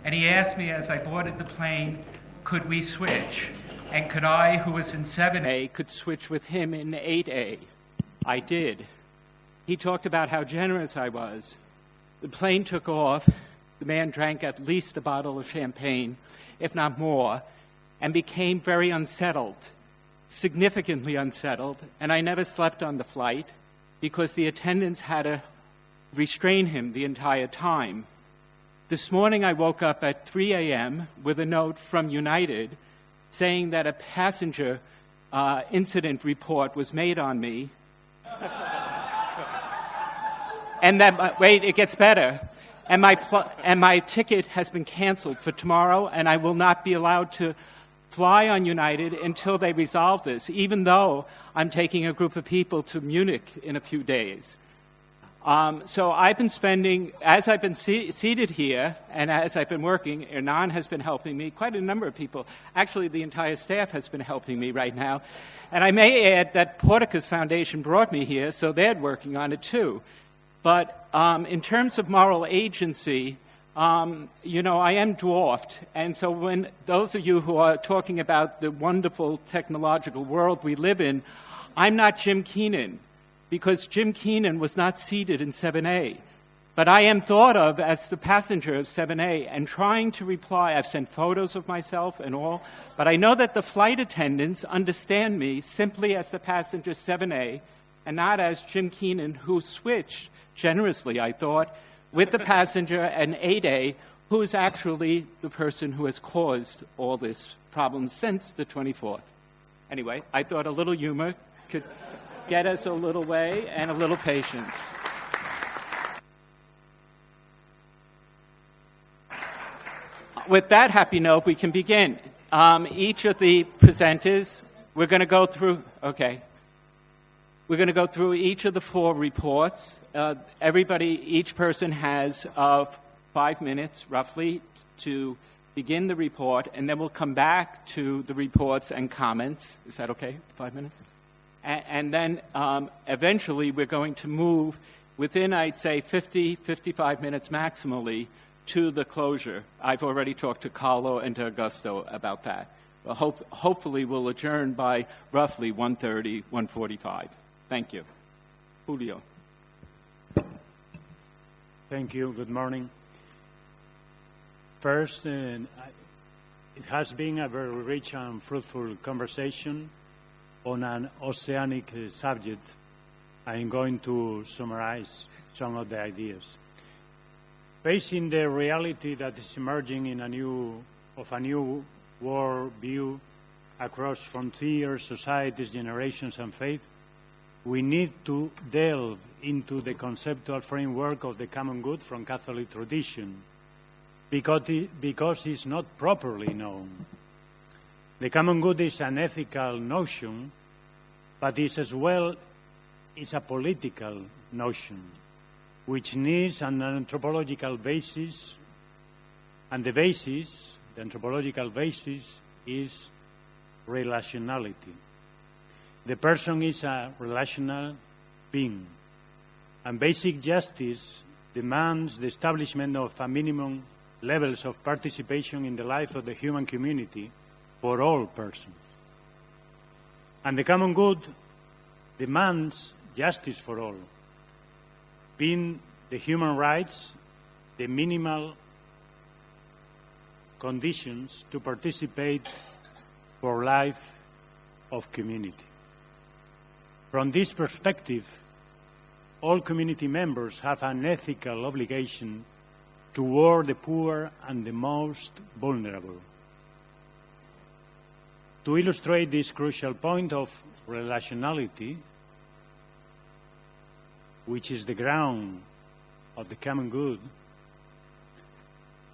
And he asked me as I boarded the plane, could we switch? And could I, who was in 7A, could switch with him in 8A. I did. He talked about how generous I was. The plane took off. The man drank at least a bottle of champagne, if not more, and became very unsettled, significantly unsettled, and I never slept on the flight because the attendants had to restrain him the entire time. This morning I woke up at 3 a.m. with a note from United saying that a passenger incident report was made on me. And that, wait, it gets better. And my ticket has been canceled for tomorrow, and I will not be allowed to fly on United until they resolve this, even though I'm taking a group of people to Munich in a few days. So I've been spending, as I've been seated here, and as I've been working, Hernan has been helping me, quite a number of people. Actually, the entire staff has been helping me right now. And I may add that Porticus Foundation brought me here, so they're working on it too. But in terms of moral agency, I am dwarfed. And so when those of you who are talking about the wonderful technological world we live in, I'm not Jim Keenan, because Jim Keenan was not seated in 7A. But I am thought of as the passenger of 7A and trying to reply. I've sent photos of myself and all, but I know that the flight attendants understand me simply as the passenger 7A and not as Jim Keenan, who switched generously, I thought, with the passenger and 8A, who is actually the person who has caused all this problem since the 24th. Anyway, I thought a little humor could get us a little way and a little patience. With that happy note, we can begin. Each of the presenters, we're going to go through, We're going to go through each of the 4 reports. Each person has 5 minutes, roughly, to begin the report, and then we'll come back to the reports and comments. Is that okay, 5 minutes? And then eventually we're going to move within, I'd say, 50, 55 minutes maximally to the closure. I've already talked to Carlo and to Augusto about that. Hopefully we'll adjourn by roughly 1:30, 1:45. Thank you. Julio. Thank you. Good morning. First, it has been a very rich and fruitful conversation on an oceanic subject. I'm going to summarize some of the ideas. Facing the reality that is emerging in a new world view across frontiers, societies, generations, and faith, we need to delve into the conceptual framework of the common good from Catholic tradition, because it's not properly known. The common good is an ethical notion, but it's as well is a political notion, which needs an anthropological basis, and the anthropological basis, is relationality. The person is a relational being, and basic justice demands the establishment of a minimum levels of participation in the life of the human community for all persons. And the common good demands justice for all, being the human rights, the minimal conditions to participate for life of community. From this perspective, all community members have an ethical obligation toward the poor and the most vulnerable. To illustrate this crucial point of relationality, which is the ground of the common good,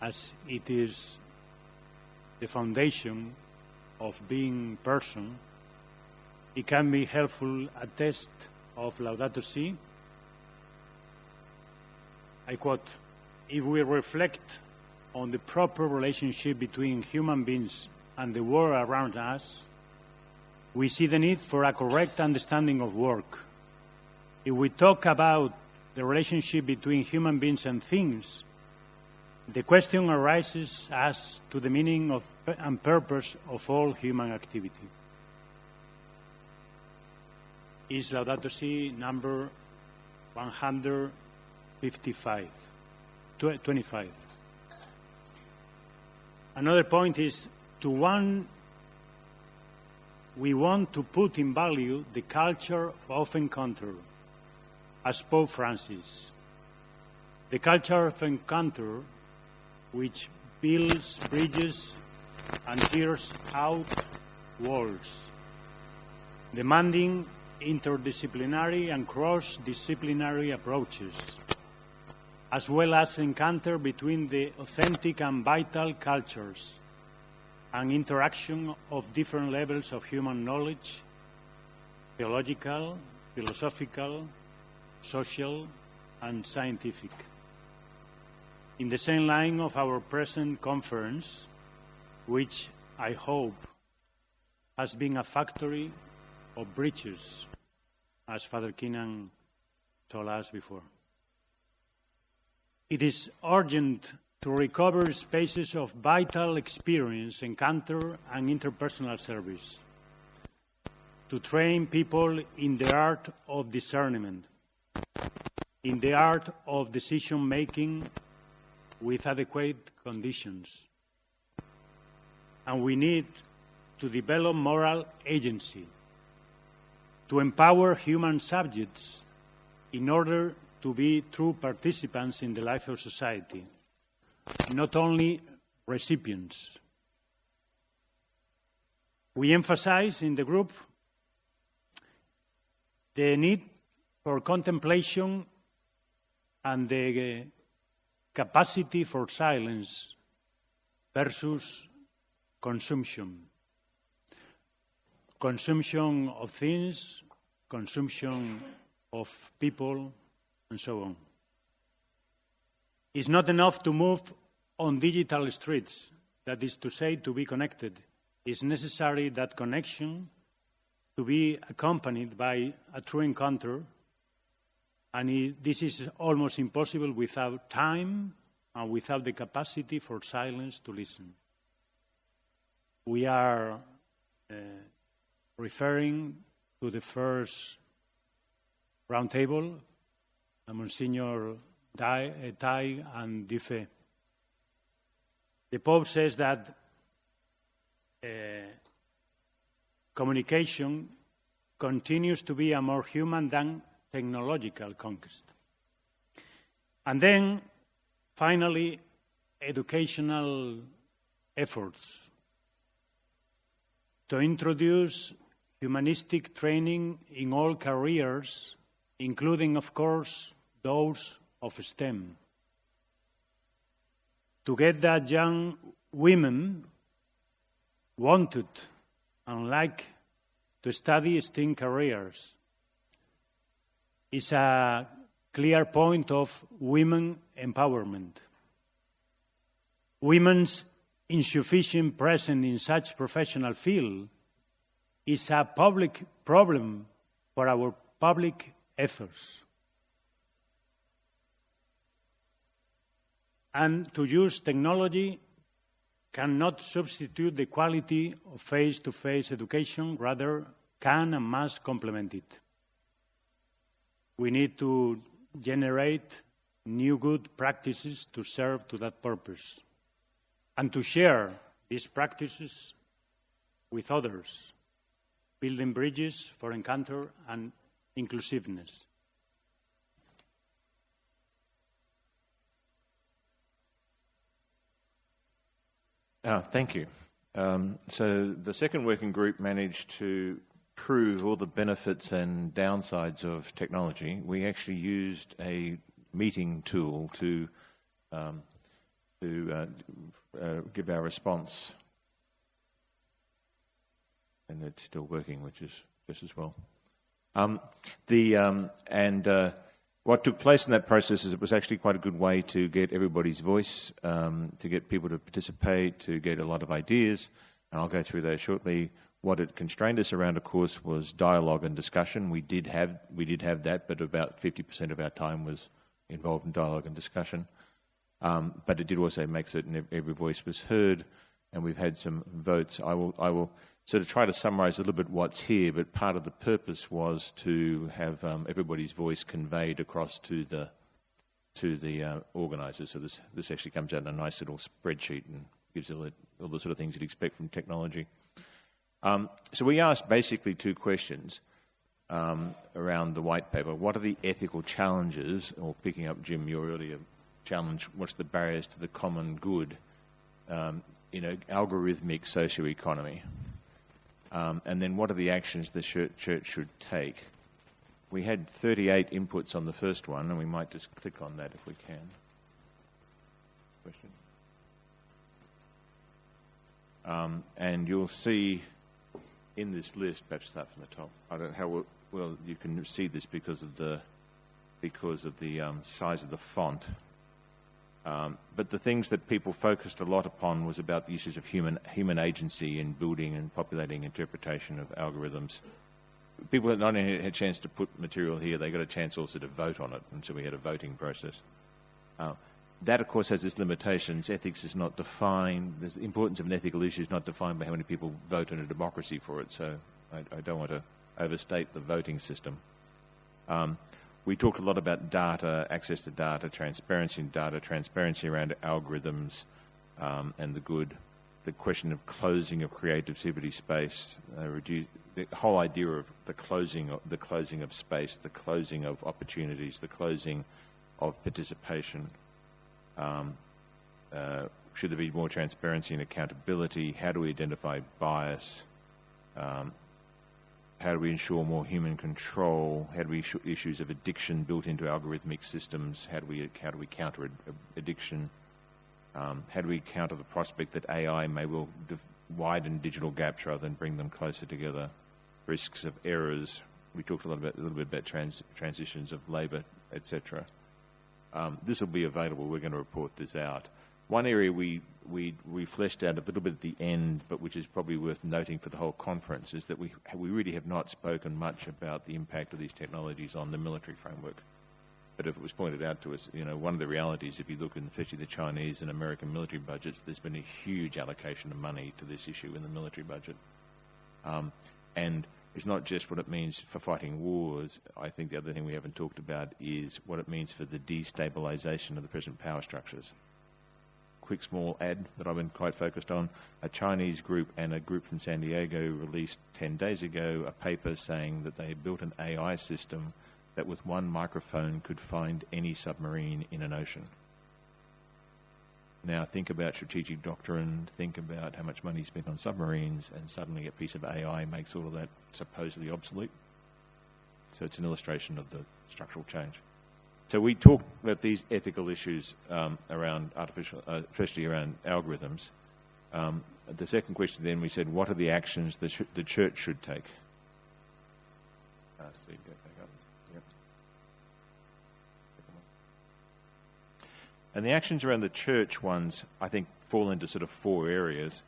as it is the foundation of being person, it can be helpful a test of Laudato Si. I quote, "If we reflect on the proper relationship between human beings and the world around us, we see the need for a correct understanding of work. If we talk about the relationship between human beings and things, the question arises as to the meaning of and purpose of all human activity. Is Laudato Si number 125. Another point is, we want to put in value the culture of encounter, as Pope Francis. The culture of encounter, which builds bridges and tears out walls, demanding interdisciplinary and cross-disciplinary approaches, as well as encounter between the authentic and vital cultures and interaction of different levels of human knowledge, theological, philosophical, social, and scientific. In the same line of our present conference, which I hope has been a factory of bridges, as Father Keenan told us before. It is urgent to recover spaces of vital experience, encounter, and interpersonal service, to train people in the art of discernment, in the art of decision-making with adequate conditions. And we need to develop moral agency, to empower human subjects in order to be true participants in the life of society, not only recipients. We emphasize in the group the need for contemplation and the capacity for silence versus consumption. Consumption of things, consumption of people, and so on. It's not enough to move on digital streets, that is to say, to be connected. It's necessary that connection to be accompanied by a true encounter, and this is almost impossible without time and without the capacity for silence to listen. We are referring to the first roundtable, Monsignor Tai and Dufay. The Pope says that communication continues to be a more human than technological conquest. And then, finally, educational efforts to introduce humanistic training in all careers, including, of course, those of STEM. To get that young women wanted and like to study STEM careers is a clear point of women empowerment. Women's insufficient presence in such professional field is a public problem for our public ethos. And to use technology cannot substitute the quality of face-to-face education, rather can and must complement it. We need to generate new good practices to serve to that purpose and to share these practices with others, building bridges for encounter and inclusiveness. Thank you. So the second working group managed to prove all the benefits and downsides of technology. We actually used a meeting tool to give our response, and it's still working, which is just as well. What took place in that process is it was actually quite a good way to get everybody's voice, to get people to participate, to get a lot of ideas, and I'll go through those shortly. What it constrained us around, of course, was dialogue and discussion. We did have that, but about 50% of our time was involved in dialogue and discussion. But it did also make certain every voice was heard, and we've had some votes. I will sort of try to summarise a little bit what's here, but part of the purpose was to have everybody's voice conveyed across to the organisers. So this actually comes out in a nice little spreadsheet and gives all the sort of things you'd expect from technology. So we asked basically two questions around the white paper. What are the ethical challenges, or picking up, Jim, your earlier challenge, what's the barriers to the common good in an algorithmic socio-economy? And then what are the actions the church should take? We had 38 inputs on the first one, and we might just click on that if we can. Question? And you'll see in this list, perhaps start from the top. I don't know how well you can see this because of the size of the font. But the things that people focused a lot upon was about the issues of human agency in building and populating interpretation of algorithms. People that not only had a chance to put material here, they got a chance also to vote on it, and so we had a voting process. That, of course, has its limitations. Ethics is not defined. The importance of an ethical issue is not defined by how many people vote in a democracy for it, so I don't want to overstate the voting system. We talked a lot about data, access to data, transparency around algorithms and the question of closing of creativity space, the whole idea of the closing of space, the closing of opportunities, the closing of participation. Should there be more transparency and accountability? How do we identify bias? How do we ensure more human control? How do we issues of addiction built into algorithmic systems? How do we counter addiction? How do we counter the prospect that AI may well widen digital gaps rather than bring them closer together? Risks of errors. We talked a little bit about transitions of labour, etc. This will be available. We're going to report this out. One area we fleshed out a little bit at the end, but which is probably worth noting for the whole conference, is that we really have not spoken much about the impact of these technologies on the military framework. But if it was pointed out to us, one of the realities, if you look at especially the Chinese and American military budgets, there's been a huge allocation of money to this issue in the military budget. And it's not just what it means for fighting wars. I think the other thing we haven't talked about is what it means for the destabilisation of the present power structures. Quick small ad that I've been quite focused on. A Chinese group and a group from San Diego released 10 days ago a paper saying that they built an AI system that with one microphone could find any submarine in an ocean. Now think about strategic doctrine, think about how much money is spent on submarines, and suddenly a piece of AI makes all of that supposedly obsolete. So it's an illustration of the structural change. So we talked about these ethical issues around especially around algorithms. The second question then we said, what are the actions the church should take? So you can go back up. Yep. And the actions around the church ones, I think, fall into sort of four areas.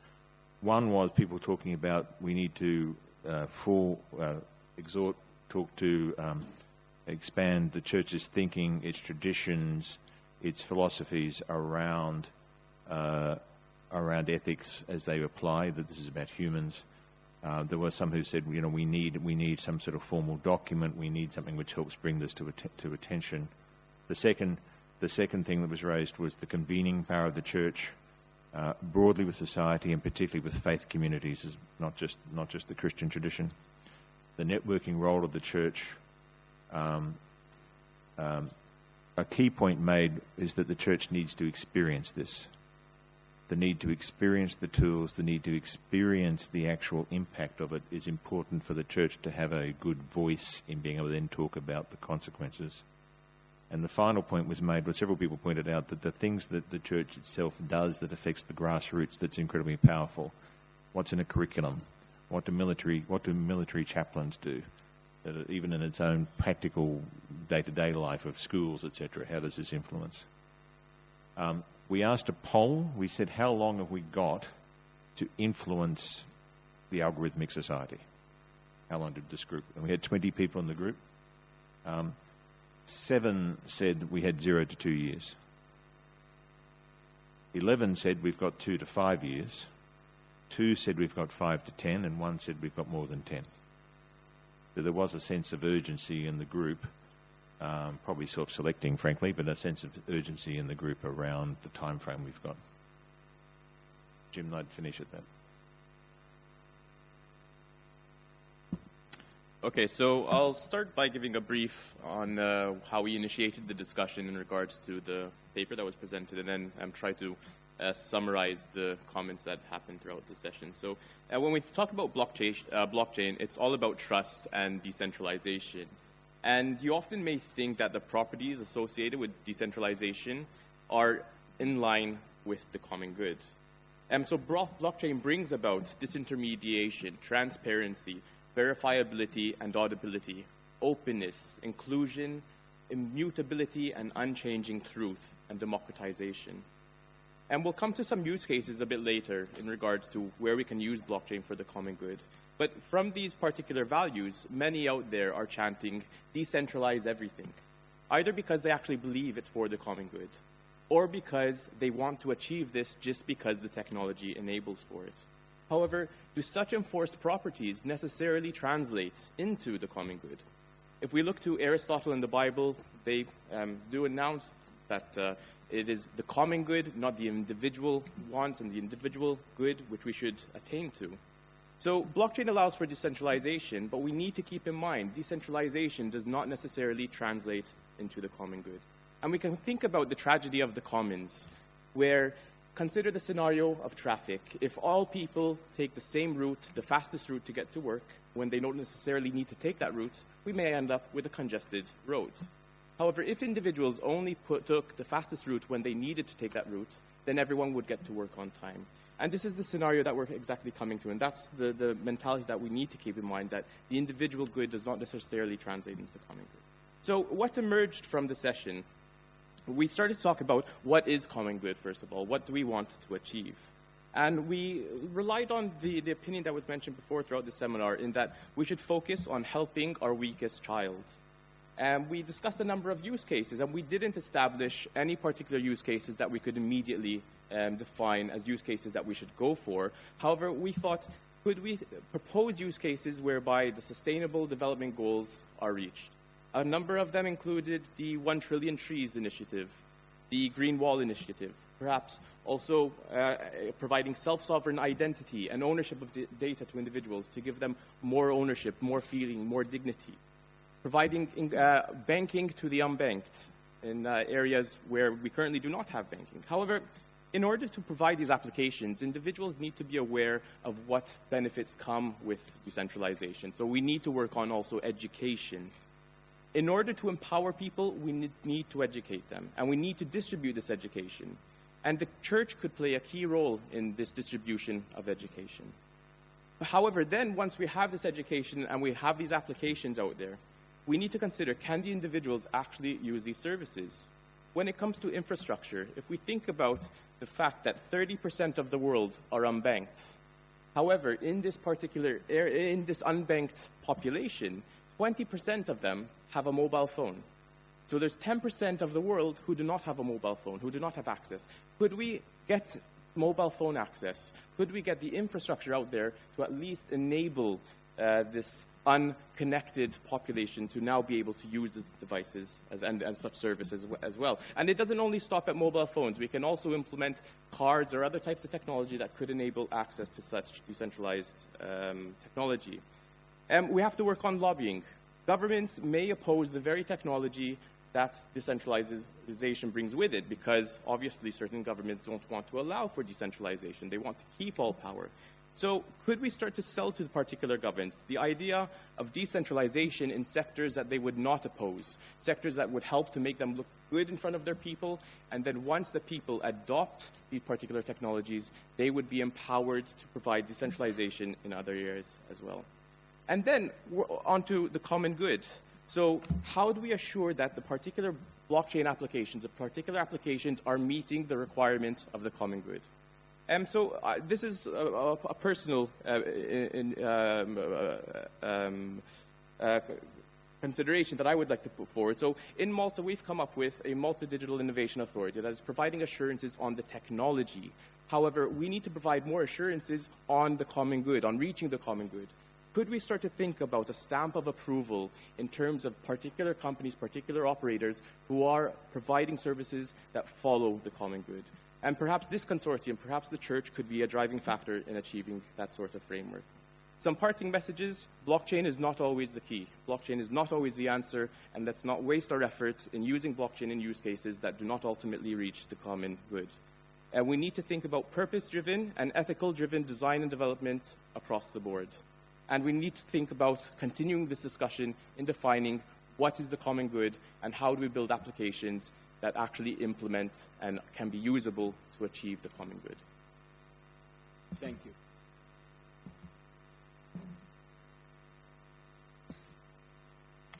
One was people talking about we need to expand the church's thinking, its traditions, its philosophies around ethics as they apply, that this is about humans. There were some who said, we need some sort of formal document, we need something which helps bring this to attention. The second thing that was raised was the convening power of the church, broadly with society and particularly with faith communities, not just the Christian tradition. The networking role of the church. A key point made is that the church needs to experience this. The need to experience the tools, the need to experience the actual impact of it is important for the church to have a good voice in being able to then talk about the consequences. And the final point was made, where several people pointed out that the things that the church itself does that affects the grassroots, that's incredibly powerful. What's in a curriculum? What do military chaplains do? Even in its own practical day-to-day life of schools, etc., how does this influence? We asked a poll. We said, how long have we got to influence the algorithmic society? How long did this group? And we had 20 people in the group. 7 said that we had 0 to 2 years. 11 said we've got 2 to 5 years, 2 said we've got 5 to 10, and 1 said we've got more than 10. So there was a sense of urgency in the group, probably self-selecting, frankly, but a sense of urgency in the group around the time frame we've got. Jim, I'd finish at that. Okay, so I'll start by giving a brief on how we initiated the discussion in regards to the paper that was presented, and then try to summarize the comments that happened throughout the session. So when we talk about blockchain, it's all about trust and decentralization. And you often may think that the properties associated with decentralization are in line with the common good. So blockchain brings about disintermediation, transparency, verifiability and auditability, openness, inclusion, immutability and unchanging truth, and democratization. And we'll come to some use cases a bit later in regards to where we can use blockchain for the common good. But from these particular values, many out there are chanting, decentralize everything, either because they actually believe it's for the common good, or because they want to achieve this just because the technology enables for it. However, do such enforced properties necessarily translate into the common good? If we look to Aristotle in the Bible, they do announce that it is the common good, not the individual wants and the individual good, which we should attain to. So blockchain allows for decentralization, but we need to keep in mind decentralization does not necessarily translate into the common good. And we can think about the tragedy of the commons, where consider the scenario of traffic. If all people take the same route, the fastest route to get to work, when they don't necessarily need to take that route, we may end up with a congested road. However, if individuals only took the fastest route when they needed to take that route, then everyone would get to work on time. And this is the scenario that we're exactly coming to, and that's the mentality that we need to keep in mind, that the individual good does not necessarily translate into the common good. So what emerged from the session? We started to talk about what is common good, first of all. What do we want to achieve? And we relied on the opinion that was mentioned before throughout the seminar, in that we should focus on helping our weakest child. And we discussed a number of use cases, and we didn't establish any particular use cases that we could immediately define as use cases that we should go for. However, we thought, could we propose use cases whereby the Sustainable Development Goals are reached? A number of them included the 1 Trillion Trees Initiative, the Green Wall Initiative, perhaps also providing self-sovereign identity and ownership of data to individuals to give them more ownership, more feeling, more dignity, providing banking to the unbanked in areas where we currently do not have banking. However, in order to provide these applications, individuals need to be aware of what benefits come with decentralization. So we need to work on also education. In order to empower people, we need to educate them, and we need to distribute this education. And the church could play a key role in this distribution of education. However, then once we have this education and we have these applications out there, we need to consider, can the individuals actually use these services? When it comes to infrastructure, if we think about the fact that 30% of the world are unbanked, however, in this particular area, in this unbanked population, 20% of them have a mobile phone. So there's 10% of the world who do not have a mobile phone, who do not have access. Could we get mobile phone access? Could we get the infrastructure out there to at least enable this unconnected population to now be able to use the devices and such services as well? And it doesn't only stop at mobile phones. We can also implement cards or other types of technology that could enable access to such decentralized technology. We have to work on lobbying. Governments may oppose the very technology that decentralization brings with it, because obviously certain governments don't want to allow for decentralization. They want to keep all power. So could we start to sell to the particular governments the idea of decentralization in sectors that they would not oppose, sectors that would help to make them look good in front of their people, and then once the people adopt these particular technologies, they would be empowered to provide decentralization in other areas as well. And then we're onto the common good. So how do we assure that the particular blockchain applications, the particular applications are meeting the requirements of the common good? So this is a personal consideration that I would like to put forward. So in Malta, we've come up with a Malta Digital Innovation Authority that is providing assurances on the technology. However, we need to provide more assurances on the common good, on reaching the common good. Could we start to think about a stamp of approval in terms of particular companies, particular operators who are providing services that follow the common good? And perhaps this consortium, perhaps the church, could be a driving factor in achieving that sort of framework. Some parting messages: blockchain is not always the key. Blockchain is not always the answer, and let's not waste our effort in using blockchain in use cases that do not ultimately reach the common good. And we need to think about purpose-driven and ethical-driven design and development across the board. And we need to think about continuing this discussion in defining what is the common good and how do we build applications that actually implement and can be usable to achieve the common good. Thank you.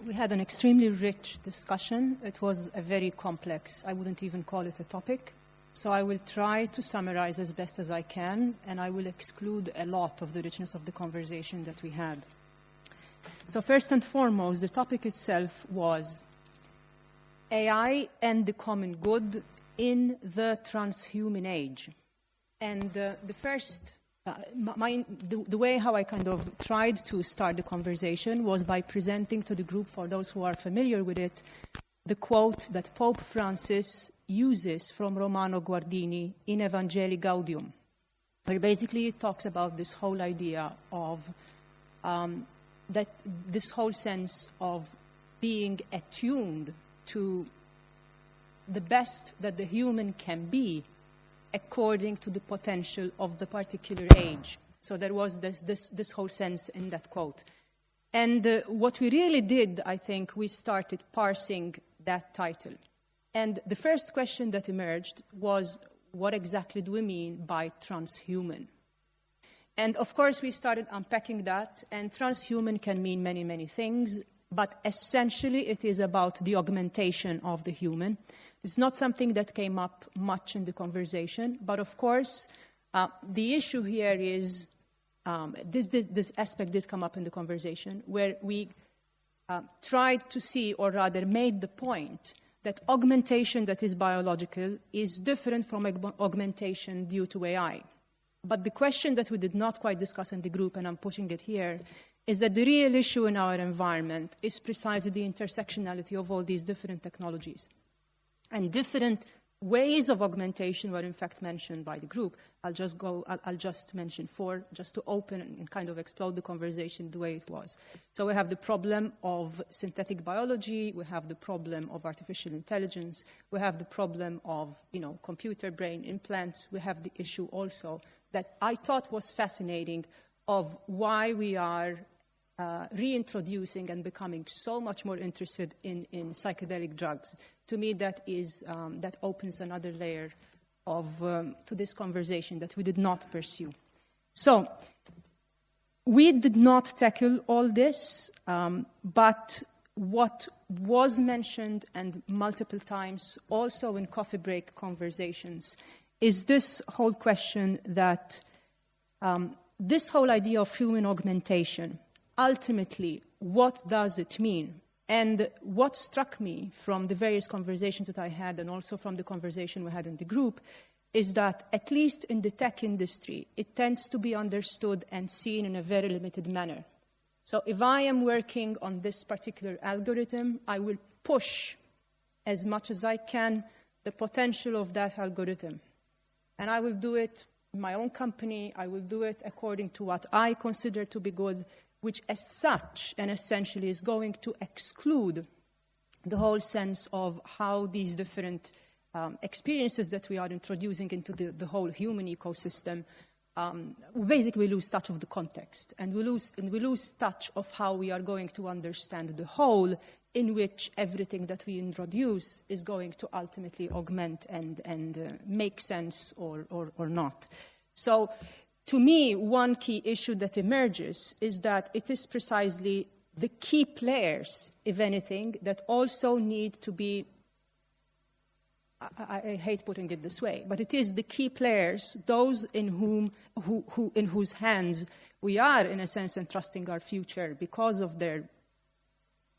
We had an extremely rich discussion. It was a very complex, I wouldn't even call it a topic. So I will try to summarize as best as I can, and I will exclude a lot of the richness of the conversation that we had. So first and foremost, the topic itself was AI and the common good in the transhuman age. And the way how I kind of tried to start the conversation was by presenting to the group, for those who are familiar with it, the quote that Pope Francis uses from Romano Guardini in Evangelii Gaudium, where basically it talks about this whole idea of this whole sense of being attuned to the best that the human can be according to the potential of the particular age. So there was this whole sense in that quote. And what we really did, I think, we started parsing that title. And the first question that emerged was, what exactly do we mean by transhuman? And of course, we started unpacking that, and transhuman can mean many, many things, but essentially it is about the augmentation of the human. It's not something that came up much in the conversation, but of course, the issue here is, this aspect did come up in the conversation, where we tried to see, or rather made the point, that augmentation that is biological is different from augmentation due to AI. But the question that we did not quite discuss in the group, and I'm pushing it here, is that the real issue in our environment is precisely the intersectionality of all these different technologies. And different ways of augmentation were in fact mentioned by the group. I'll just mention four, just to open and kind of explode the conversation the way it was. So we have the problem of synthetic biology, we have the problem of artificial intelligence, we have the problem of, computer brain implants, we have the issue also that I thought was fascinating of why we are reintroducing and becoming so much more interested in psychedelic drugs. To me, that opens another layer to this conversation that we did not pursue. So we did not tackle all this, but what was mentioned and multiple times also in coffee break conversations is this whole question that this whole idea of human augmentation, ultimately, what does it mean? And what struck me from the various conversations that I had and also from the conversation we had in the group is that, at least in the tech industry, it tends to be understood and seen in a very limited manner. So if I am working on this particular algorithm, I will push as much as I can the potential of that algorithm. And I will do it in my own company, I will do it according to what I consider to be good, which as such and essentially is going to exclude the whole sense of how these different experiences that we are introducing into the whole human ecosystem, we lose touch of the context, and we lose touch of how we are going to understand the whole in which everything that we introduce is going to ultimately augment and make sense or not. So, to me, one key issue that emerges is that it is precisely the key players, if anything, that also need to be, I hate putting it this way, but it is the key players, those in whose hands we are, in a sense, entrusting our future because of their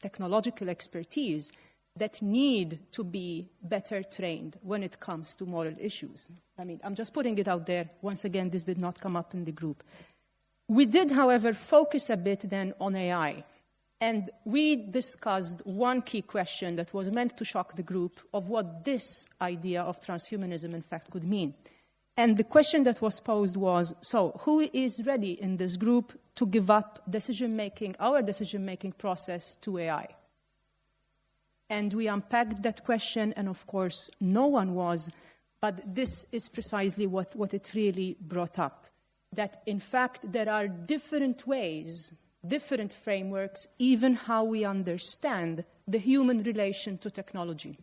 technological expertise that need to be better trained when it comes to moral issues. I mean, I'm just putting it out there. Once again, this did not come up in the group. We did, however, focus a bit then on AI. And we discussed one key question that was meant to shock the group of what this idea of transhumanism, in fact, could mean. And the question that was posed was, so who is ready in this group to give up our decision-making process to AI? And we unpacked that question, and of course, no one was, but this is precisely what it really brought up, that in fact there are different ways, different frameworks, even how we understand the human relation to technology.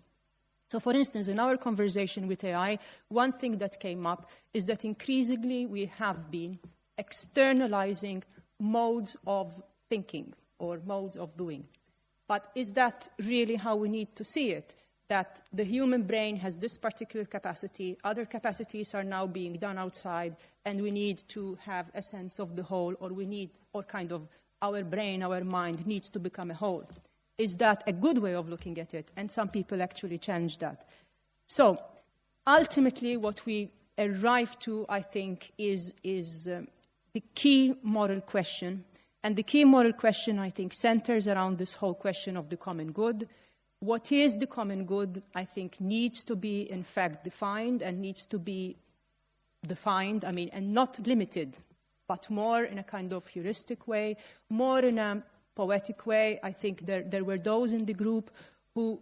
So for instance, in our conversation with AI, one thing that came up is that increasingly we have been externalizing modes of thinking or modes of doing. But is that really how we need to see it? That the human brain has this particular capacity, other capacities are now being done outside, and we need to have a sense of the whole, or kind of our brain, our mind needs to become a whole. Is that a good way of looking at it? And some people actually challenge that. So ultimately what we arrive to, I think, is the key moral question. And the key moral question, I think, centers around this whole question of the common good. What is the common good, I think, needs to be, in fact, defined and needs to be defined, and not limited, but more in a kind of heuristic way, more in a poetic way. I think there were those in the group who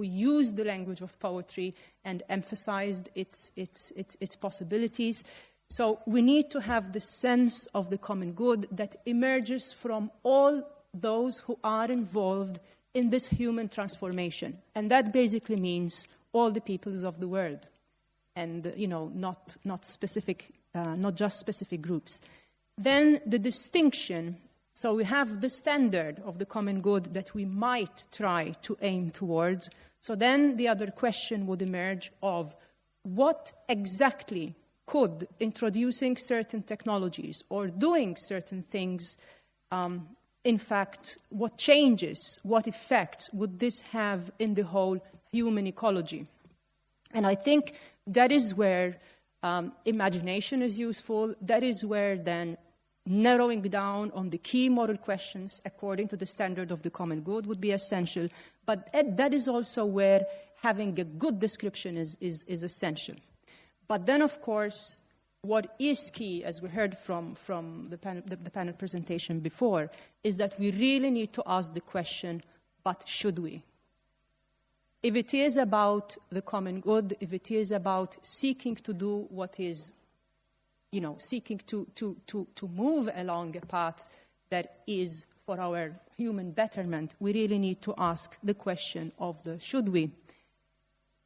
used the language of poetry and emphasized its possibilities. So we need to have the sense of the common good that emerges from all those who are involved in this human transformation. And that basically means all the peoples of the world, and not just specific groups. Then the distinction, so we have the standard of the common good that we might try to aim towards. So then the other question would emerge of what exactly could introducing certain technologies or doing certain things, in fact, what changes, what effects would this have in the whole human ecology? And I think that is where imagination is useful. That is where then narrowing down on the key moral questions according to the standard of the common good would be essential. But that is also where having a good description is essential. But then, of course, what is key, as we heard from the panel presentation before, is that we really need to ask the question, but should we? If it is about the common good, if it is about seeking to do what is, seeking to move along a path that is for our human betterment, we really need to ask the question of the should we.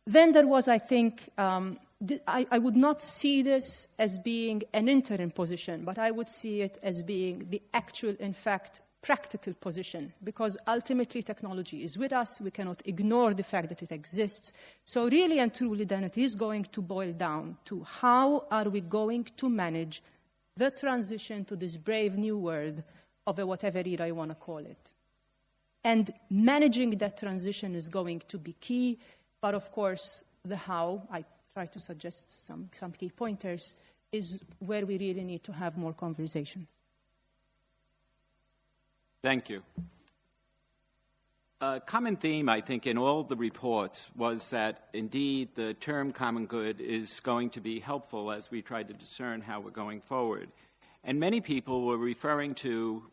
Then there was, I think, I would not see this as being an interim position, but I would see it as being the actual, in fact, practical position, because ultimately technology is with us. We cannot ignore the fact that it exists. So really and truly then it is going to boil down to how are we going to manage the transition to this brave new world of whatever era you want to call it. And managing that transition is going to be key, but of course the how, I try to suggest some key pointers, is where we really need to have more conversations. Thank you. A common theme, I think, in all the reports was that, indeed, the term common good is going to be helpful as we try to discern how we're going forward. And many people were referring to,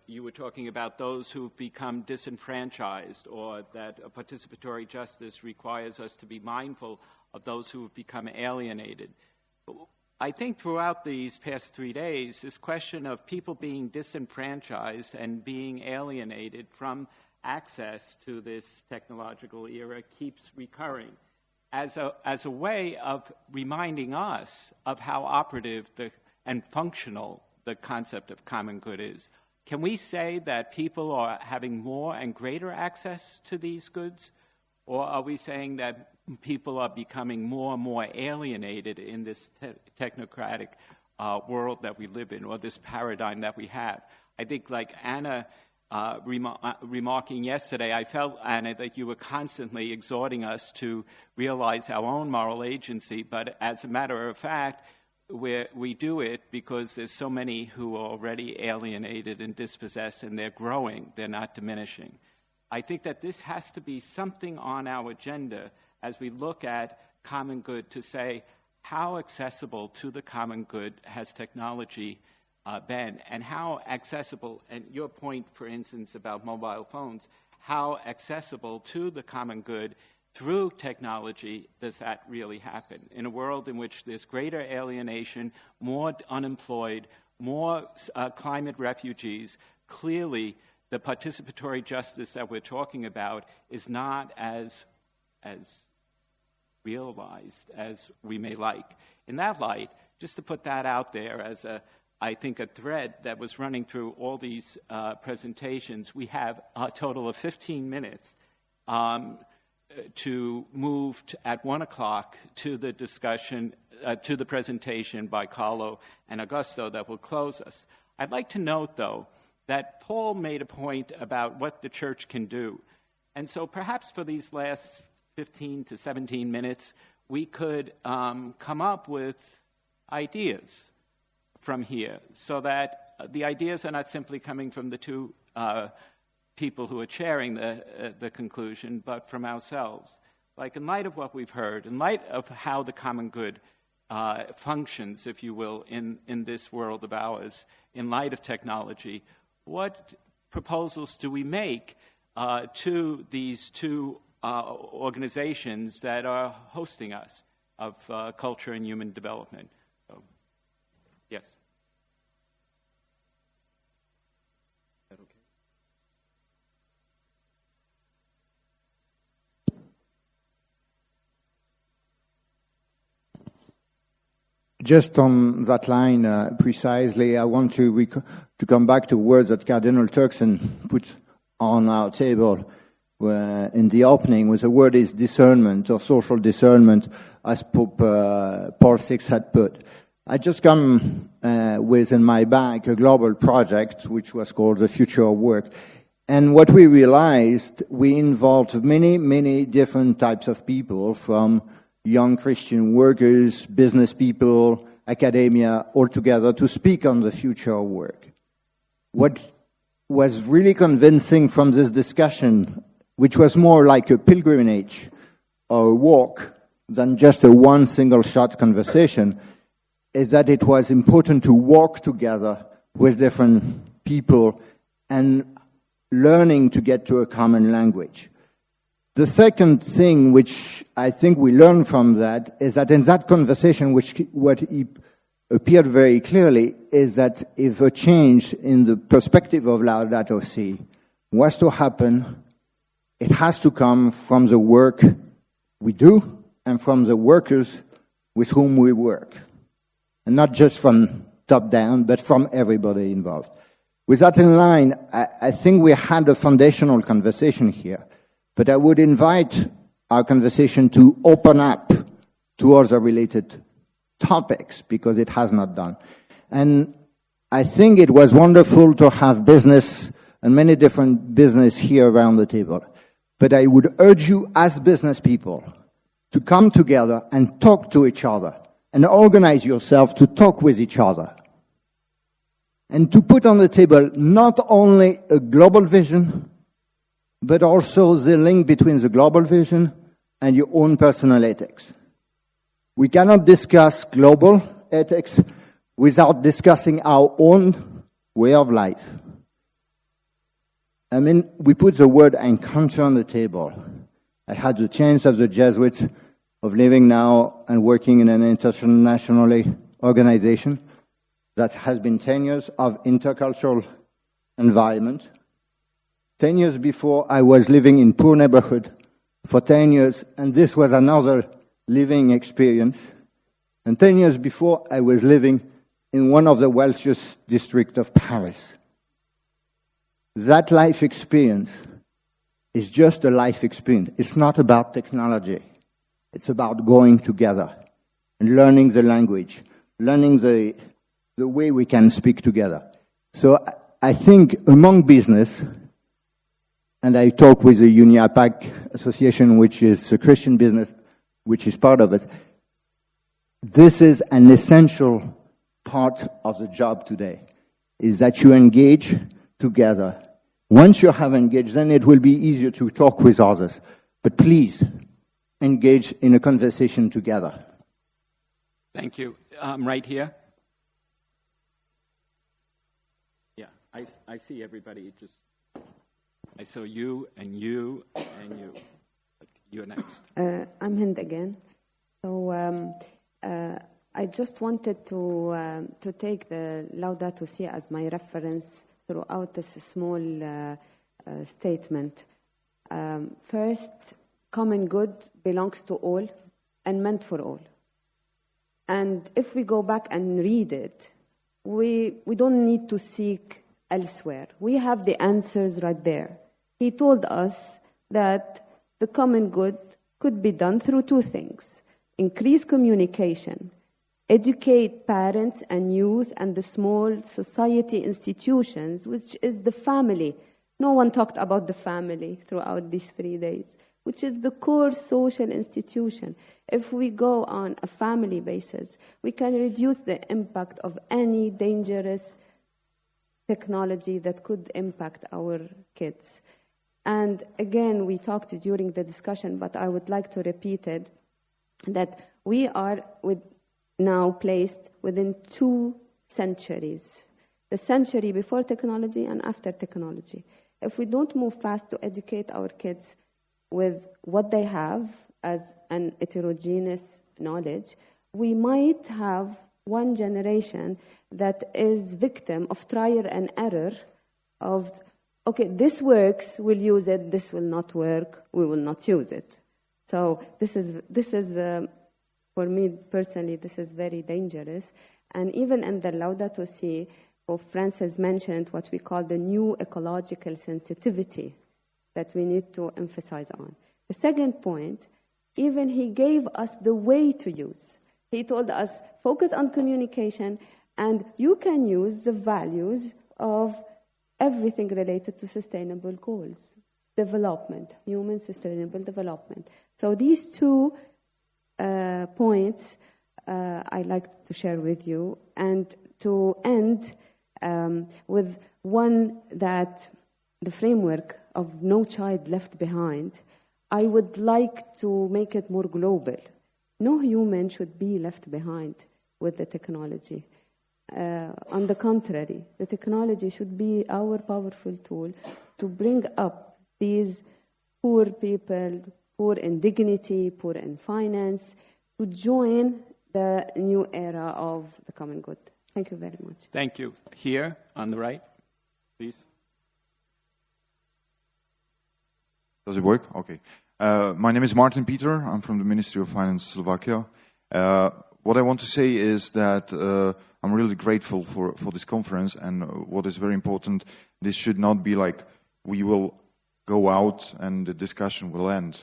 you were talking about those who've become disenfranchised, or that a participatory justice requires us to be mindful of those who have become alienated. I think throughout these past 3 days, this question of people being disenfranchised and being alienated from access to this technological era keeps recurring as a way of reminding us of how operative and functional the concept of common good is. Can we say that people are having more and greater access to these goods? Or are we saying that people are becoming more and more alienated in this technocratic world that we live in, or this paradigm that we have? I think, like Anna remarking yesterday, I felt, Anna, that you were constantly exhorting us to realize our own moral agency, but as a matter of fact, we do it because there's so many who are already alienated and dispossessed, and they're growing, they're not diminishing. I think that this has to be something on our agenda as we look at common good, to say how accessible to the common good has technology been, and how accessible, and your point, for instance, about mobile phones, how accessible to the common good through technology does that really happen? In a world in which there's greater alienation, more unemployed, more climate refugees, clearly the participatory justice that we're talking about is not as realized as we may like. In that light, just to put that out there as I think a thread that was running through all these presentations, we have a total of 15 minutes to move at 1 o'clock to the discussion, to the presentation by Carlo and Augusto that will close us. I'd like to note, though, that Paul made a point about what the church can do. And so perhaps for these last 15 to 17 minutes, we could come up with ideas from here, so that the ideas are not simply coming from the two people who are chairing the conclusion, but from ourselves. Like, in light of what we've heard, in light of how the common good functions, if you will, in this world of ours, in light of technology, what proposals do we make to these two organizations that are hosting us of culture and human development? So, yes. Is that okay? Just on that line, precisely, I want to come back to words that Cardinal Turkson put on our table in the opening, where the word is discernment, or social discernment, as Pope Paul VI had put. I just come with in my bag a global project which was called The Future of Work. And what we realized, we involved many, many different types of people, from young Christian workers, business people, academia, all together to speak on the future of work. What was really convincing from this discussion, which was more like a pilgrimage or a walk than just a one single-shot conversation, is that it was important to walk together with different people and learning to get to a common language. The second thing which I think we learned from that is that in that conversation, what appeared very clearly is that if a change in the perspective of Laudato Si was to happen, it has to come from the work we do and from the workers with whom we work. And not just from top down, but from everybody involved. With that in mind, I think we had a foundational conversation here. But I would invite our conversation to open up to other related topics, because it has not done. And I think it was wonderful to have business and many different business here around the table. But I would urge you as business people to come together and talk to each other and organize yourself to talk with each other. And to put on the table not only a global vision, but also the link between the global vision and your own personal ethics. We cannot discuss global ethics without discussing our own way of life. I mean, we put the word encounter on the table. I had the chance as the Jesuits of living now and working in an international organization that has been 10 years of intercultural environment. 10 years before, I was living in poor neighborhood for 10 years, and this was another living experience. And 10 years before, I was living in one of the wealthiest districts of Paris. That life experience is just a life experience. It's not about technology. It's about going together and learning the language, learning the way we can speak together. So I think among business, and I talk with the UniAPAC Association, which is a Christian business, which is part of it. This is an essential part of the job today, is that you engage together. Once you have engaged, then it will be easier to talk with others. But please, engage in a conversation together. Thank you. Right here. Yeah, I see everybody. I saw you and you and you. You're next. I'm Hind again. So I just wanted to take the Laudato Si as my reference throughout this small statement. First, common good belongs to all and meant for all. And if we go back and read it, we don't need to seek elsewhere. We have the answers right there. He told us that the common good could be done through two things: increase communication, educate parents and youth and the small society institutions, which is the family. No one talked about the family throughout these 3 days, which is the core social institution. If we go on a family basis, we can reduce the impact of any dangerous technology that could impact our kids. And again, we talked during the discussion, but I would like to repeat it, that we are now placed within 2 centuries, the century before technology and after technology. If we don't move fast to educate our kids with what they have as an heterogeneous knowledge, we might have one generation that is victim of trial and error of, okay, this works, we'll use it, this will not work, we will not use it. So this is for me personally, this is very dangerous. And even in the Laudato Si, Pope Francis mentioned what we call the new ecological sensitivity that we need to emphasize on. The second point, even he gave us the way to use. He told us, focus on communication, and you can use the values of everything related to sustainable goals, development, human sustainable development. So these 2 points I'd like to share with you, and to end with one, that the framework of no child left behind, I would like to make it more global. No human should be left behind with the technology. On the contrary, the technology should be our powerful tool to bring up these poor people, poor in dignity, poor in finance, to join the new era of the common good. Thank you very much. Thank you. Here on the right, please. Does it work? Okay. My name is Martin Peter. I'm from the Ministry of Finance, Slovakia. What I want to say is that I'm really grateful for this conference, and what is very important, this should not be like we will go out and the discussion will end.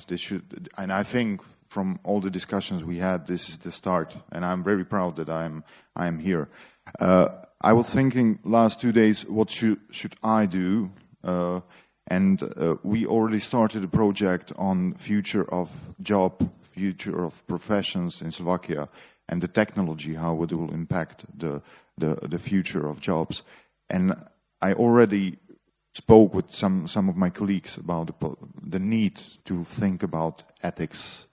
And I think from all the discussions we had, this is the start, and I'm very proud that I am here. I was thinking last 2 days, what should I do? And we already started a project on future of job, future of professions in Slovakia, and the technology, how it will impact the future of jobs. And I already spoke with some of my colleagues about the need to think about ethics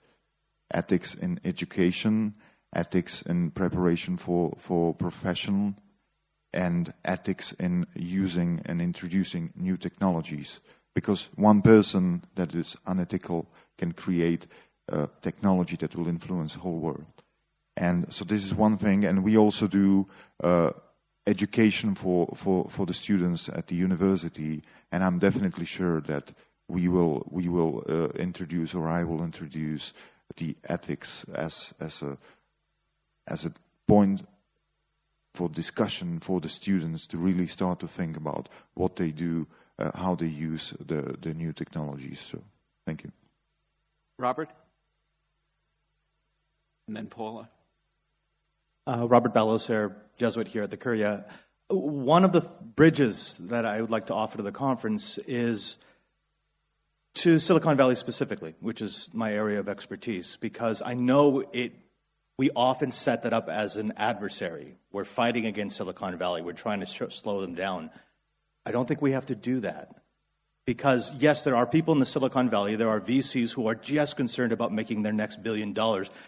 in education, ethics in preparation for profession, and ethics in using and introducing new technologies. Because one person that is unethical can create technology that will influence the whole world. And so this is one thing, and we also do education for the students at the university, and I'm definitely sure that we will introduce, or I will introduce, the ethics as a point for discussion for the students to really start to think about what they do, how they use the new technologies. So, thank you. Robert? And then Paula. Robert Balloser, Jesuit here at the Curia. One of the bridges that I would like to offer to the conference is To Silicon Valley specifically, which is my area of expertise, because I know we often set that up as an adversary. We're fighting against Silicon Valley. We're trying to slow them down. I don't think we have to do that. Because, yes, there are people in the Silicon Valley, there are VCs who are just concerned about making their next $1 billion.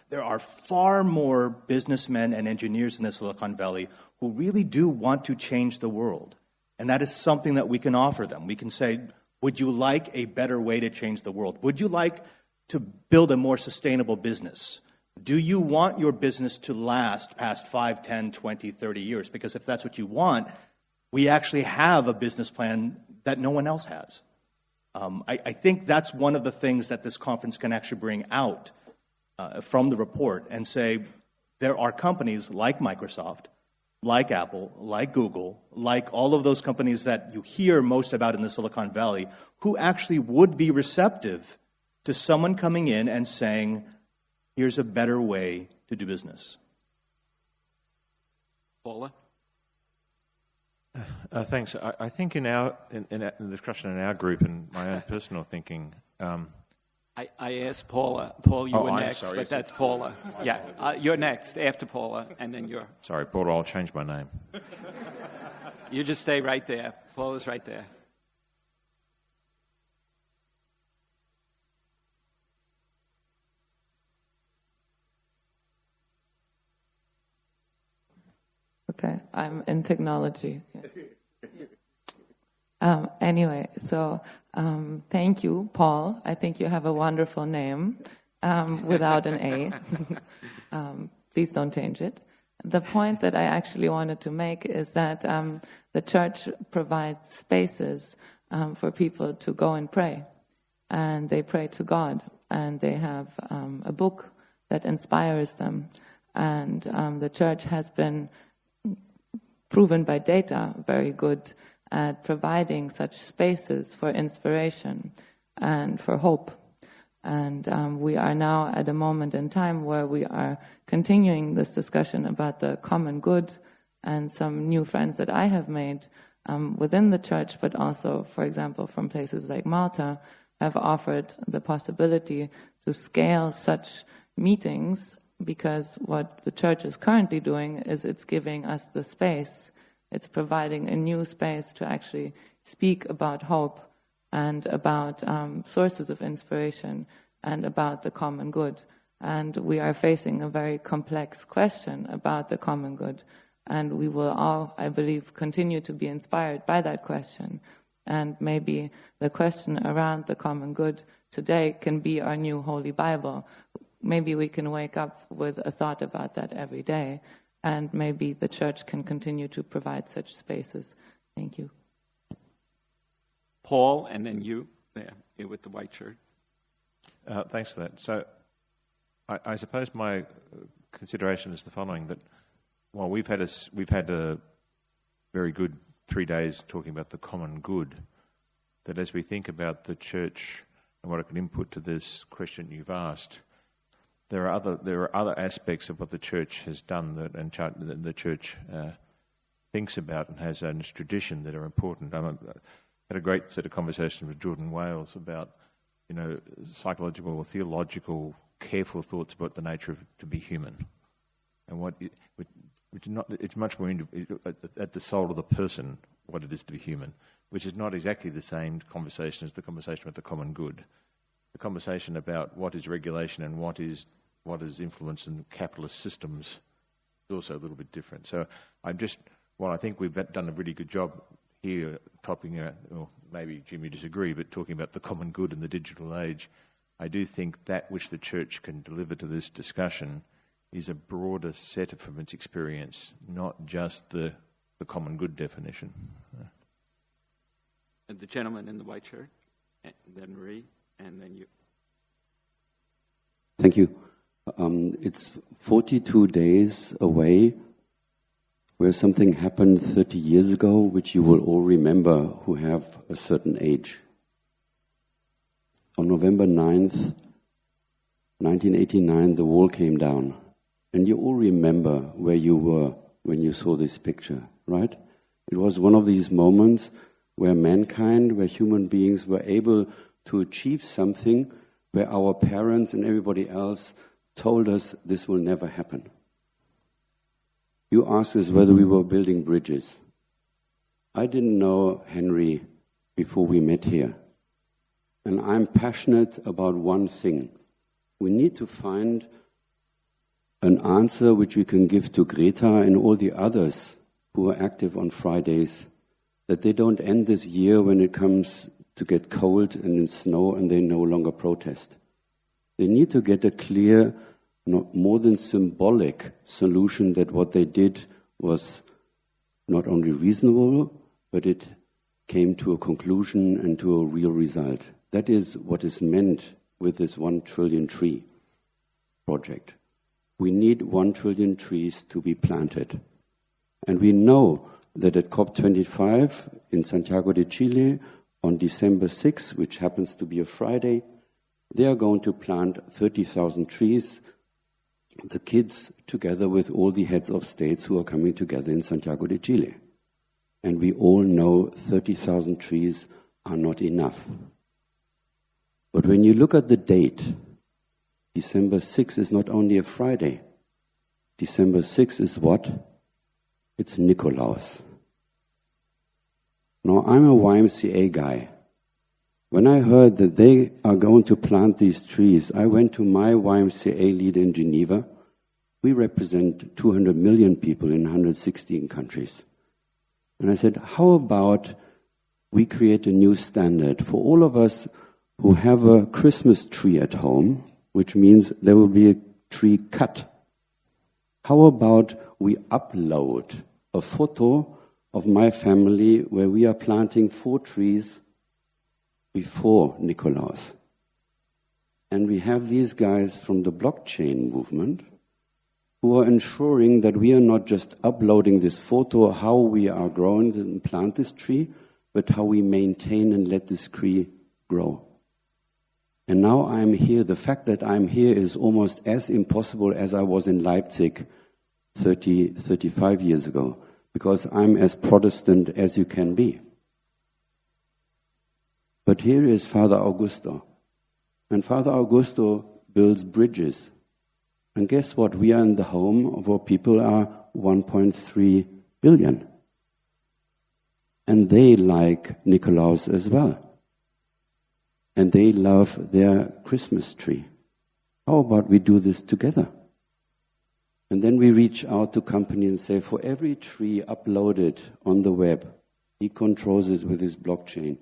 There are far more businessmen and engineers in the Silicon Valley who really do want to change the world. And that is something that we can offer them. We can say, would you like a better way to change the world? Would you like to build a more sustainable business? Do you want your business to last past 5, 10, 20, 30 years? Because if that's what you want, we actually have a business plan that no one else has. I think that's one of the things that this conference can actually bring out from the report and say there are companies like Microsoft, like Apple, like Google, like all of those companies that you hear most about in the Silicon Valley, who actually would be receptive to someone coming in and saying, here's a better way to do business. Paula? Thanks. I think in the discussion in our group and my own personal thinking... I asked Paula. Paul, you were next, sorry. but that's Paula. Yeah, you're next after Paula, and then you're... Sorry, Paula, I'll change my name. You just stay right there. Paula's right there. Okay, I'm in technology. Anyway, so thank you, Paul. I think you have a wonderful name without an A. Please don't change it. The point that I actually wanted to make is that the church provides spaces for people to go and pray. And they pray to God. And they have a book that inspires them. And the church has been proven by data very good at providing such spaces for inspiration and for hope. And we are now at a moment in time where we are continuing this discussion about the common good, and some new friends that I have made within the church, but also, for example, from places like Malta, have offered the possibility to scale such meetings, because what the church is currently doing is it's giving us the space. It's providing a new space to actually speak about hope and about sources of inspiration and about the common good. And we are facing a very complex question about the common good. And we will all, I believe, continue to be inspired by that question. And maybe the question around the common good today can be our new Holy Bible. Maybe we can wake up with a thought about that every day. And maybe the church can continue to provide such spaces. Thank you. Paul, and then you, there, you with the white shirt. Thanks for that. So I suppose my consideration is the following, that while we've had a very good 3 days talking about the common good, that as we think about the church and what it can input to this question you've asked, there are other aspects of what the church has done that the church thinks about and has in its tradition that are important. I had a great set of conversations with Jordan Wales about, psychological or theological careful thoughts about the nature of to be human, and it's much more at the soul of the person what it is to be human, which is not exactly the same conversation as the conversation about the common good. The conversation about what is regulation and what is influence in capitalist systems is also a little bit different. So while I think we've done a really good job here topping out, or maybe Jim you disagree, but talking about the common good in the digital age, I do think that which the church can deliver to this discussion is a broader set from its experience, not just the common good definition. And the gentleman in the white shirt, and then Marie, and then you. Thank you. It's 42 days away where something happened 30 years ago, which you will all remember who have a certain age. On November 9th, 1989, the wall came down. And you all remember where you were when you saw this picture, right? It was one of these moments where mankind, where human beings were able to achieve something where our parents and everybody else told us this will never happen. You asked us whether we were building bridges. I didn't know Henry before we met here. And I'm passionate about one thing. We need to find an answer which we can give to Greta and all the others who are active on Fridays, that they don't end this year when it comes to get cold and in snow and they no longer protest. They need to get a clear, not more than symbolic solution that what they did was not only reasonable, but it came to a conclusion and to a real result. That is what is meant with this 1 trillion tree project. We need 1 trillion trees to be planted. And we know that at COP25 in Santiago de Chile on December 6, which happens to be a Friday, they are going to plant 30,000 trees, the kids together with all the heads of states who are coming together in Santiago de Chile. And we all know 30,000 trees are not enough. But when you look at the date, December 6 is not only a Friday. December 6 is what? It's Nikolaus. Now, I'm a YMCA guy. When I heard that they are going to plant these trees, I went to my YMCA leader in Geneva. We represent 200 million people in 116 countries. And I said, how about we create a new standard for all of us who have a Christmas tree at home, which means there will be a tree cut. How about we upload a photo of my family where we are planting 4 trees before Nikolaus? And we have these guys from the blockchain movement who are ensuring that we are not just uploading this photo of how we are growing and plant this tree, but how we maintain and let this tree grow. And now I'm here. The fact that I'm here is almost as impossible as I was in Leipzig 35 years ago, because I'm as Protestant as you can be. But here is Father Augusto. And Father Augusto builds bridges. And guess what? We are in the home of our people are 1.3 billion. And they like Nikolaus as well. And they love their Christmas tree. How about we do this together? And then we reach out to companies and say, for every tree uploaded on the web, he controls it with his blockchain.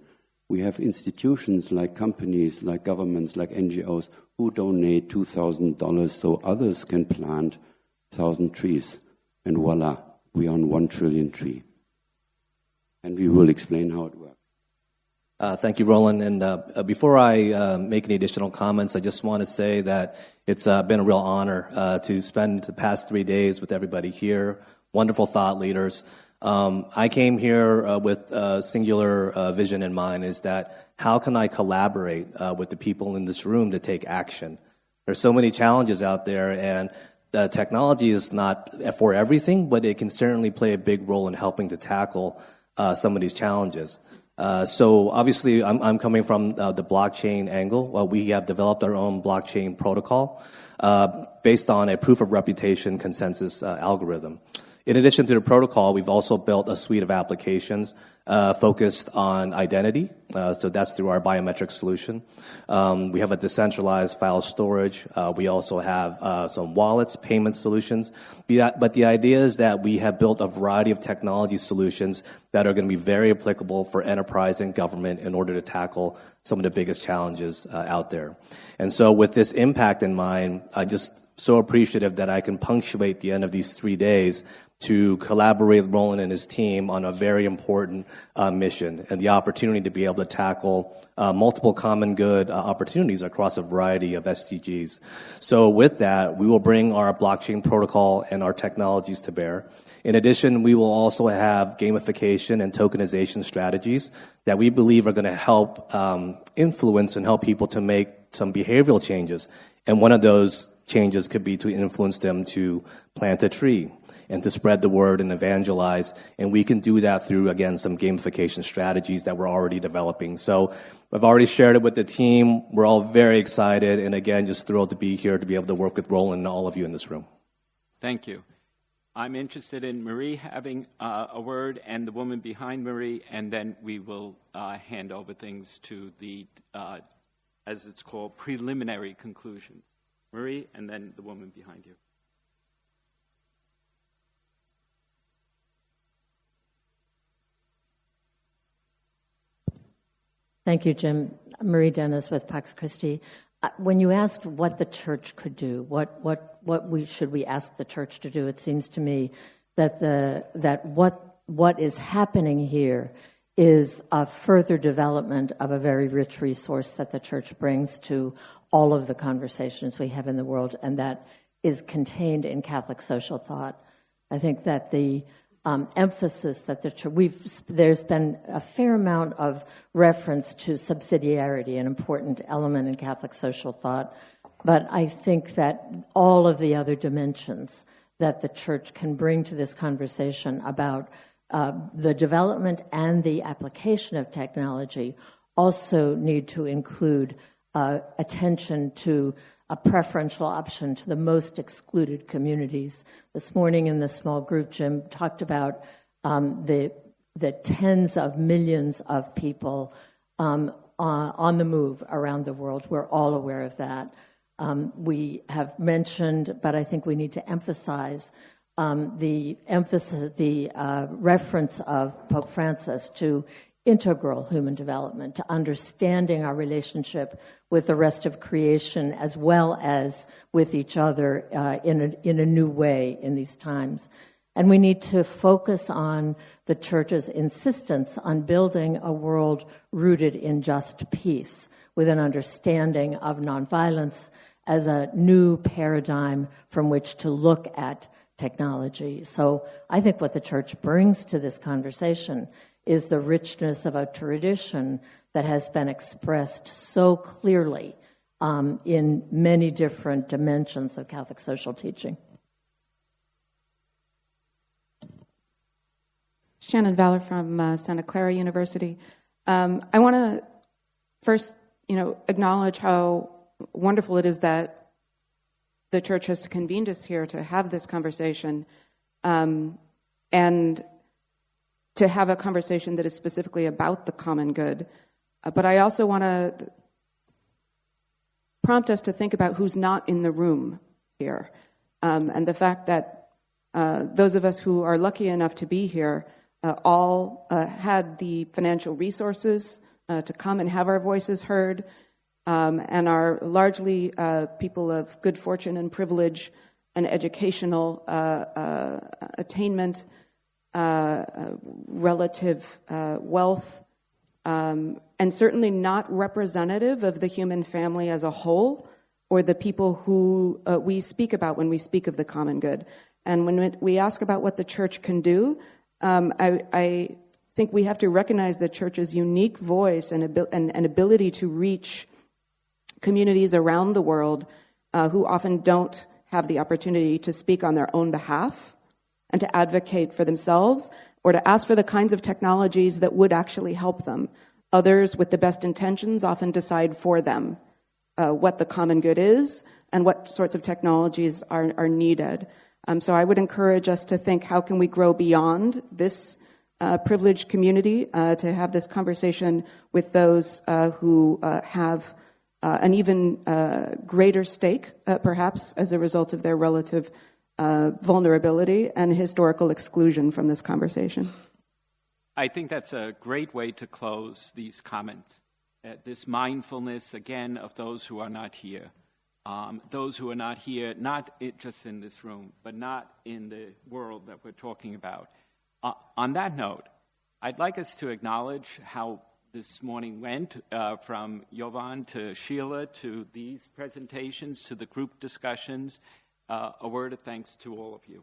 We have institutions like companies, like governments, like NGOs who donate $2,000 so others can plant 1,000 trees. And voila, we are on 1 trillion tree. And we will explain how it works. Thank you, Roland. And before I make any additional comments, I just want to say that it's been a real honor to spend the past 3 days with everybody here, wonderful thought leaders. I came here with a singular vision in mind, is that how can I collaborate with the people in this room to take action? There's so many challenges out there, and technology is not for everything, but it can certainly play a big role in helping to tackle some of these challenges. So obviously, I'm coming from the blockchain angle. We have developed our own blockchain protocol based on a proof of reputation consensus algorithm. In addition to the protocol, we've also built a suite of applications focused on identity. So that's through our biometric solution. We have a decentralized file storage. We also have some wallets, payment solutions. But the idea is that we have built a variety of technology solutions that are going to be very applicable for enterprise and government in order to tackle some of the biggest challenges out there. And so with this impact in mind, I'm just so appreciative that I can punctuate the end of these 3 days to collaborate with Roland and his team on a very important mission and the opportunity to be able to tackle multiple common good opportunities across a variety of SDGs. So with that, we will bring our blockchain protocol and our technologies to bear. In addition, we will also have gamification and tokenization strategies that we believe are going to help influence and help people to make some behavioral changes. And one of those changes could be to influence them to plant a tree. and to spread the word and evangelize. And we can do that through, again, some gamification strategies that we're already developing. So I've already shared it with the team. We're all very excited, and again, just thrilled to be here to be able to work with Roland and all of you in this room. Thank you. I'm interested in Marie having a word and the woman behind Marie, and then we will hand over things to the, as it's called, preliminary conclusions. Marie, and then the woman behind you. Thank you, Jim. Marie Dennis with Pax Christi. When you asked what the church could do, should we ask the church to do, it seems to me that what is happening here is a further development of a very rich resource that the church brings to all of the conversations we have in the world, and that is contained in Catholic social thought. I think that the emphasis that the church, there's been a fair amount of reference to subsidiarity, an important element in Catholic social thought, but I think that all of the other dimensions that the church can bring to this conversation about the development and the application of technology also need to include attention to a preferential option to the most excluded communities. This morning in the small group, Jim talked about the tens of millions of people on the move around the world. We're all aware of that. We have mentioned, but I think we need to emphasize the reference of Pope Francis to integral human development, to understanding our relationship with the rest of creation as well as with each other in a new way in these times. And we need to focus on the church's insistence on building a world rooted in just peace, with an understanding of nonviolence as a new paradigm from which to look at technology. So I think what the church brings to this conversation is the richness of a tradition that has been expressed so clearly in many different dimensions of Catholic social teaching. Shannon Valor from Santa Clara University. I want to first, acknowledge how wonderful it is that the church has convened us here to have this conversation, and to have a conversation that is specifically about the common good. But I also want to prompt us to think about who's not in the room here, and the fact that those of us who are lucky enough to be here all had the financial resources to come and have our voices heard, and are largely people of good fortune and privilege and educational attainment, relative wealth, and certainly not representative of the human family as a whole, or the people who we speak about when we speak of the common good. And when we ask about what the church can do, I think we have to recognize the church's unique voice and ability to reach communities around the world who often don't have the opportunity to speak on their own behalf and to advocate for themselves, or to ask for the kinds of technologies that would actually help them. Others with the best intentions often decide for them what the common good is and what sorts of technologies are needed. So I would encourage us to think, how can we grow beyond this privileged community to have this conversation with those who have an even greater stake, perhaps, as a result of their relative vulnerability and historical exclusion from this conversation. I think that's a great way to close these comments. This mindfulness, again, of those who are not here. Those who are not here, not just in this room, but not in the world that we're talking about. On that note, I'd like us to acknowledge how this morning went, from Jovan to Sheila to these presentations to the group discussions. A word of thanks to all of you.